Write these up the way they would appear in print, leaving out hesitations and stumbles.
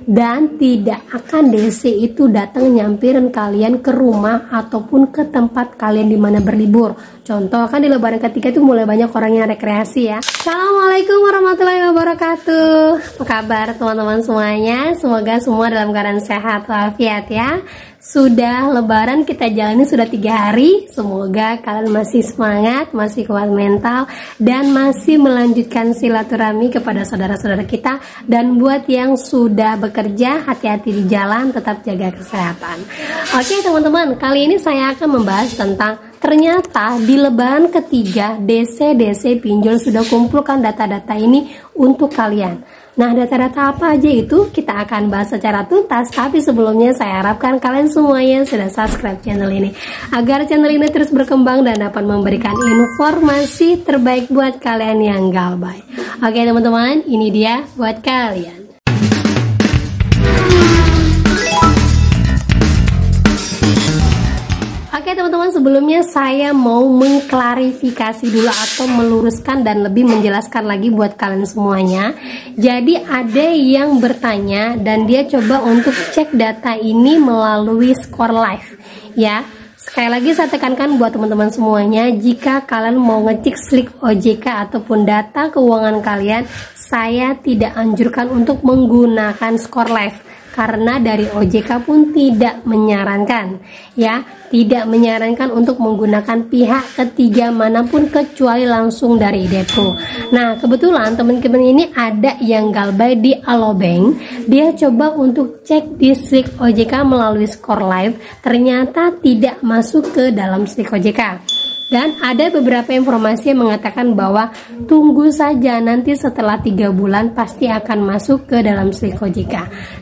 dan tidak akan DC itu datang nyampirin kalian ke rumah ataupun ke tempat kalian di mana berlibur. Contoh kan di lebaran ketiga itu mulai banyak orang yang rekreasi ya. Assalamualaikum warahmatullahi wabarakatuh. Apa kabar teman-teman semuanya? Semoga semua dalam keadaan sehat walafiat ya. Sudah lebaran kita jalani sudah 3 hari. Semoga kalian masih semangat, masih kuat mental, dan masih melanjutkan silaturahmi kepada saudara-saudara kita. Dan buat yang sudah bekerja, hati-hati di jalan, tetap jaga kesehatan. Oke teman-teman, kali ini saya akan membahas tentang ternyata di lebaran ketiga DC pinjol sudah kumpulkan data-data ini untuk kalian. Nah, data-data apa aja itu kita akan bahas secara tuntas. Tapi sebelumnya saya harapkan kalian semuanya sudah subscribe channel ini, agar channel ini terus berkembang dan dapat memberikan informasi terbaik buat kalian yang galbay. Oke teman-teman, ini dia buat kalian. Oke teman-teman, sebelumnya saya mau mengklarifikasi dulu atau meluruskan dan lebih menjelaskan lagi buat kalian semuanya. Jadi ada yang bertanya dan dia coba untuk cek data ini melalui Skor Live ya. Sekali lagi saya tekankan buat teman-teman semuanya, jika kalian mau ngecek slik OJK ataupun data keuangan kalian, saya tidak anjurkan untuk menggunakan Skor Live. Karena dari OJK pun tidak menyarankan ya, tidak menyarankan untuk menggunakan pihak ketiga manapun kecuali langsung dari Depo. Nah kebetulan teman-teman ini ada yang galbay di Alobank, dia coba untuk cek di slik OJK melalui Skor Live, ternyata tidak masuk ke dalam slik OJK. Dan ada beberapa informasi yang mengatakan bahwa tunggu saja, nanti setelah 3 bulan pasti akan masuk ke dalam slik OJK.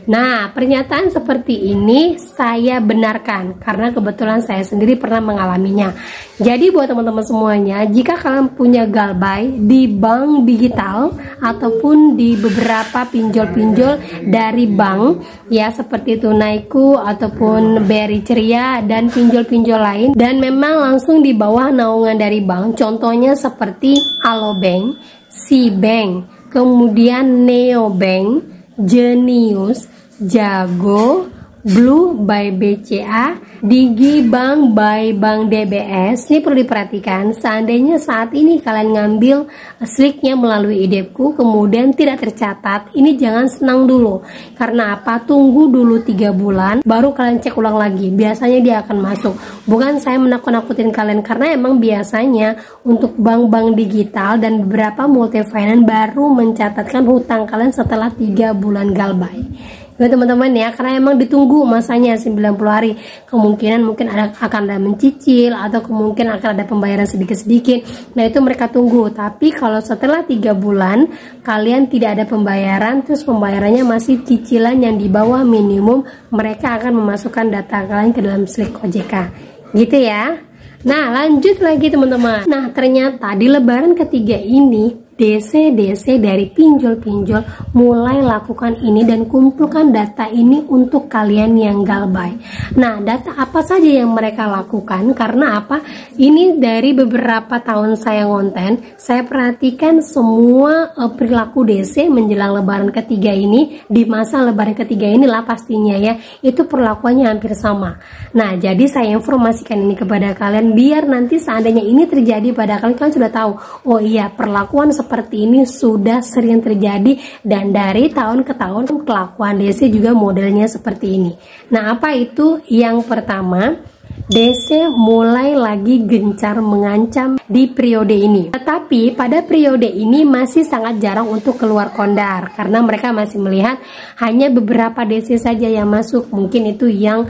Nah, pernyataan seperti ini saya benarkan karena kebetulan saya sendiri pernah mengalaminya. Jadi buat teman-teman semuanya, jika kalian punya galbay di bank digital ataupun di beberapa pinjol-pinjol dari bank ya, seperti Tunaiku ataupun BRI Ceria dan pinjol-pinjol lain, dan memang langsung di bawah naungan dari bank, contohnya seperti Alobank, Cbank, kemudian Neobank, Genius, Jago, Blue by BCA, Digibank by Bank DBS. Ini perlu diperhatikan, seandainya saat ini kalian ngambil sliknya melalui IDEPku kemudian tidak tercatat, ini jangan senang dulu. Karena apa? Tunggu dulu 3 bulan baru kalian cek ulang lagi, biasanya dia akan masuk. Bukan saya menakut-nakutin kalian, karena emang biasanya untuk bank-bank digital dan beberapa multifinance baru mencatatkan hutang kalian setelah 3 bulan galbay ya teman-teman ya, karena emang ditunggu masanya 90 hari. Kemungkinan mungkin akan ada mencicil atau kemungkinan akan ada pembayaran sedikit-sedikit. Nah itu mereka tunggu. Tapi kalau setelah 3 bulan kalian tidak ada pembayaran, terus pembayarannya masih cicilan yang di bawah minimum, mereka akan memasukkan data kalian ke dalam slik OJK gitu ya. Nah lanjut lagi teman-teman. Nah ternyata di lebaran ketiga ini DC dari pinjol-pinjol mulai lakukan ini dan kumpulkan data ini untuk kalian yang galbay. Nah data apa saja yang mereka lakukan? Karena apa? Ini dari beberapa tahun saya ngonten, saya perhatikan semua perilaku DC menjelang lebaran ketiga ini, di masa lebaran ketiga inilah pastinya ya, itu perlakuannya hampir sama. Nah jadi saya informasikan ini kepada kalian biar nanti seandainya ini terjadi pada kalian, kalian sudah tahu, oh iya perlakuan seperti ini sudah sering terjadi, dan dari tahun ke tahun kelakuan DC juga modelnya seperti ini. Nah apa itu? Yang pertama, DC mulai lagi gencar mengancam di periode ini. Tetapi pada periode ini masih sangat jarang untuk keluar kondar, karena mereka masih melihat hanya beberapa DC saja yang masuk. Mungkin itu yang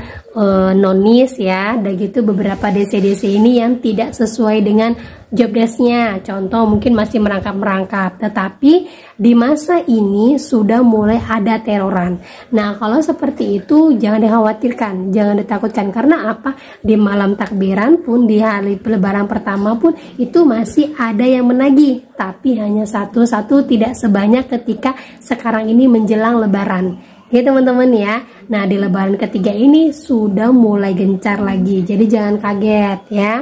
nonis ya, dan gitu beberapa DC ini yang tidak sesuai dengan job desk-nya, contoh mungkin masih merangkap-merangkap. Tetapi di masa ini sudah mulai ada teroran. Nah kalau seperti itu jangan dikhawatirkan, jangan ditakutkan. Karena apa? Di malam takbiran pun, di hari lebaran pertama pun itu masih ada yang menagih, tapi hanya satu-satu, tidak sebanyak ketika sekarang ini menjelang lebaran ya teman-teman ya. Nah di lebaran ketiga ini sudah mulai gencar lagi, jadi jangan kaget ya.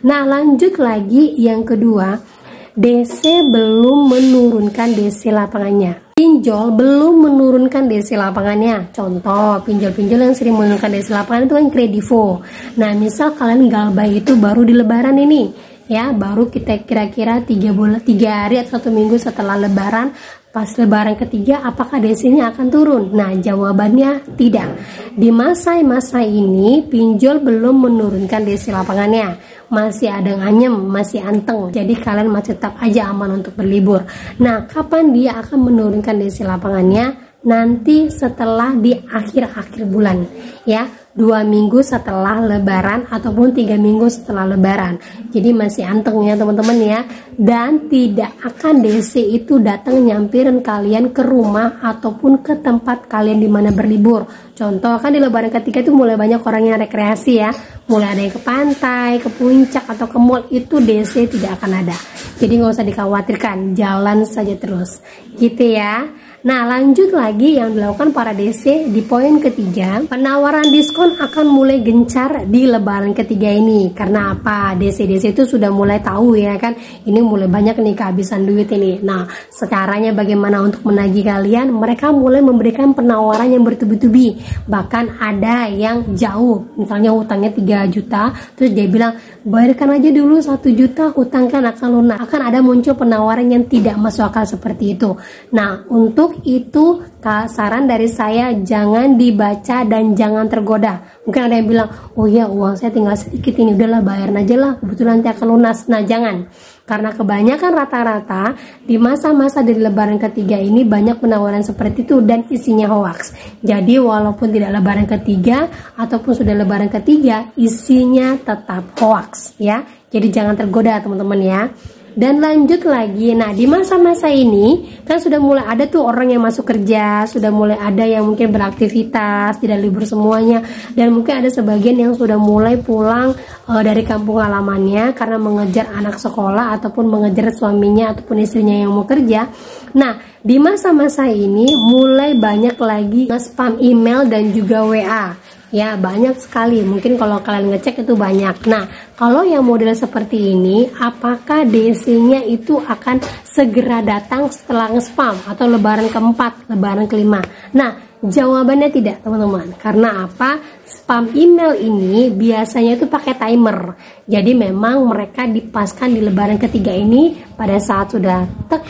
Nah lanjut lagi, yang kedua, DC belum menurunkan DC lapangannya. pinjol belum menurunkan DC lapangannya. Contoh, pinjol-pinjol yang sering menurunkan DC lapangan itu kan kredivo. Nah, misal kalian galbay itu baru di lebaran ini, ya, baru kita kira-kira 3 hari atau 1 minggu setelah lebaran. Pas lebaran ketiga, apakah DC-nya akan turun? Nah, jawabannya tidak. Di masa ini, pinjol belum menurunkan DC lapangannya. Masih ada nganyem, masih anteng. Jadi kalian masih tetap aja aman untuk berlibur. Nah, kapan dia akan menurunkan DC lapangannya? Nanti setelah di akhir-akhir bulan, ya, 2 minggu setelah lebaran ataupun 3 minggu setelah lebaran. Jadi masih anteng ya teman-teman ya. Dan tidak akan DC itu datang nyampirin kalian ke rumah ataupun ke tempat kalian di mana berlibur. Contoh kan di lebaran ketiga itu mulai banyak orang yang rekreasi ya. Mulai ada yang ke pantai, ke puncak atau ke mall, itu DC tidak akan ada. Jadi nggak usah dikhawatirkan, jalan saja terus. Gitu ya. Nah, lanjut lagi yang dilakukan para DC di poin ketiga, penawaran diskon akan mulai gencar di lebaran ketiga ini. Karena apa? DC itu sudah mulai tahu ya kan, ini mulai banyak nih kehabisan duit ini. Nah, caranya bagaimana untuk menagih kalian? Mereka mulai memberikan penawaran yang bertubi-tubi. Bahkan ada yang jauh, misalnya hutangnya 3 juta, terus dia bilang, bayarkan aja dulu 1 juta, hutang kan akan lunas. Akan ada muncul penawaran yang tidak masuk akal seperti itu. Nah, untuk itu saran dari saya, jangan dibaca dan jangan tergoda. Mungkin ada yang bilang, oh ya uang saya tinggal sedikit ini, udahlah bayarin aja lah, kebetulan nanti akan lunas. Nah, jangan. Karena kebanyakan rata-rata di masa-masa dari lebaran ketiga ini banyak penawaran seperti itu dan isinya hoax. Jadi walaupun tidak lebaran ketiga ataupun sudah lebaran ketiga, isinya tetap hoax ya. Jadi jangan tergoda teman-teman ya. Dan lanjut lagi, nah di masa-masa ini kan sudah mulai ada tuh orang yang masuk kerja, sudah mulai ada yang mungkin beraktivitas, tidak libur semuanya, dan mungkin ada sebagian yang sudah mulai pulang dari kampung halamannya karena mengejar anak sekolah ataupun mengejar suaminya ataupun istrinya yang mau kerja. Nah, di masa-masa ini mulai banyak lagi spam email dan juga WA. Ya, banyak sekali. Mungkin kalau kalian ngecek itu banyak. Nah, kalau yang model seperti ini, apakah DC-nya itu akan segera datang setelah nge-spam atau lebaran keempat, lebaran kelima? Nah, jawabannya tidak, teman-teman. Karena apa? Spam email ini biasanya itu pakai timer. Jadi memang mereka dipaskan di lebaran ketiga ini pada saat sudah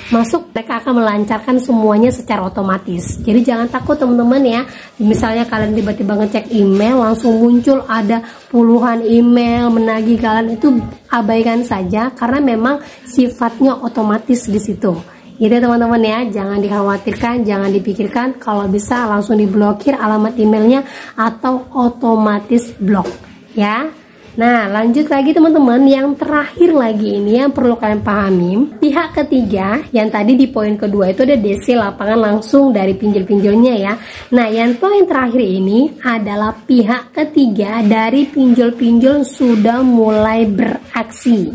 masuk, mereka akan melancarkan semuanya secara otomatis. Jadi jangan takut teman-teman ya. Misalnya kalian tiba-tiba ngecek email, langsung muncul ada puluhan email menagih kalian, itu abaikan saja karena memang sifatnya otomatis di situ. Gitu teman-teman ya, jangan dikhawatirkan, jangan dipikirkan, kalau bisa langsung diblokir alamat emailnya atau otomatis blok ya. Nah, lanjut lagi teman-teman, yang terakhir lagi ini yang perlu kalian pahami, pihak ketiga yang tadi di poin kedua itu ada DC lapangan langsung dari pinjol-pinjolnya ya. Nah, yang poin terakhir ini adalah pihak ketiga dari pinjol-pinjol sudah mulai beraksi.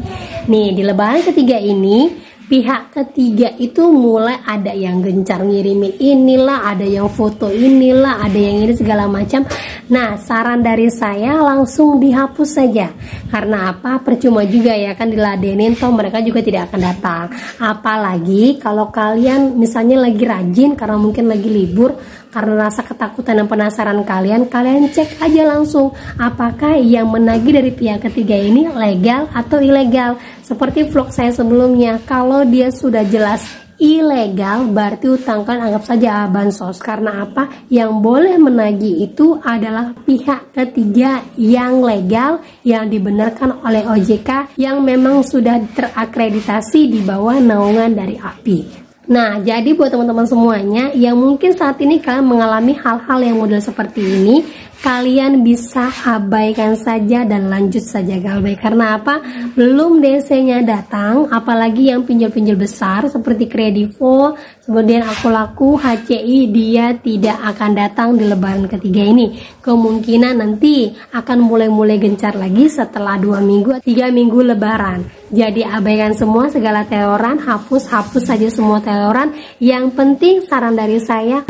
Nih, di lebaran ketiga ini pihak ketiga itu mulai ada yang gencar ngirimin inilah, ada yang foto inilah, ada yang ini segala macam. Nah, saran dari saya langsung dihapus saja. Karena apa? Percuma juga ya kan diladenin, toh mereka juga tidak akan datang. Apalagi kalau kalian misalnya lagi rajin karena mungkin lagi libur, karena rasa ketakutan dan penasaran kalian cek aja langsung apakah yang menagih dari pihak ketiga ini legal atau ilegal. Seperti vlog saya sebelumnya, kalau dia sudah jelas ilegal berarti utang kan anggap saja bansos. Karena apa? Yang boleh menagih itu adalah pihak ketiga yang legal, yang dibenarkan oleh OJK, yang memang sudah terakreditasi di bawah naungan dari API. Nah, jadi buat teman-teman semuanya yang mungkin saat ini kalian mengalami hal-hal yang model seperti ini, kalian bisa abaikan saja dan lanjut saja galbay. Karena apa? Belum DC-nya datang, apalagi yang pinjol-pinjol besar seperti kredivo, kemudian aku laku, HCI, dia tidak akan datang di lebaran ketiga ini. Kemungkinan nanti akan mulai gencar lagi setelah 2 minggu, 3 minggu lebaran. Jadi abaikan semua segala teroran, hapus saja semua teroran. Yang penting saran dari saya,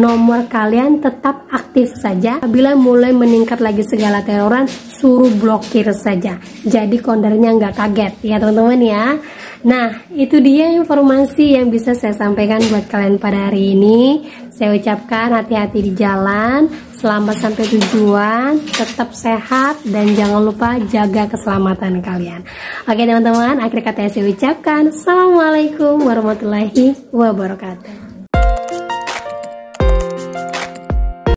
nomor kalian tetap aktif saja. Apabila mulai meningkat lagi segala teroran, suruh blokir saja. Jadi kondernya nggak kaget ya teman-teman ya. Nah, itu dia informasi yang bisa saya sampaikan buat kalian pada hari ini. Saya ucapkan hati-hati di jalan, selamat sampai tujuan, tetap sehat, dan jangan lupa jaga keselamatan kalian. Oke teman-teman, akhir kata saya ucapkan Assalamualaikum warahmatullahi wabarakatuh.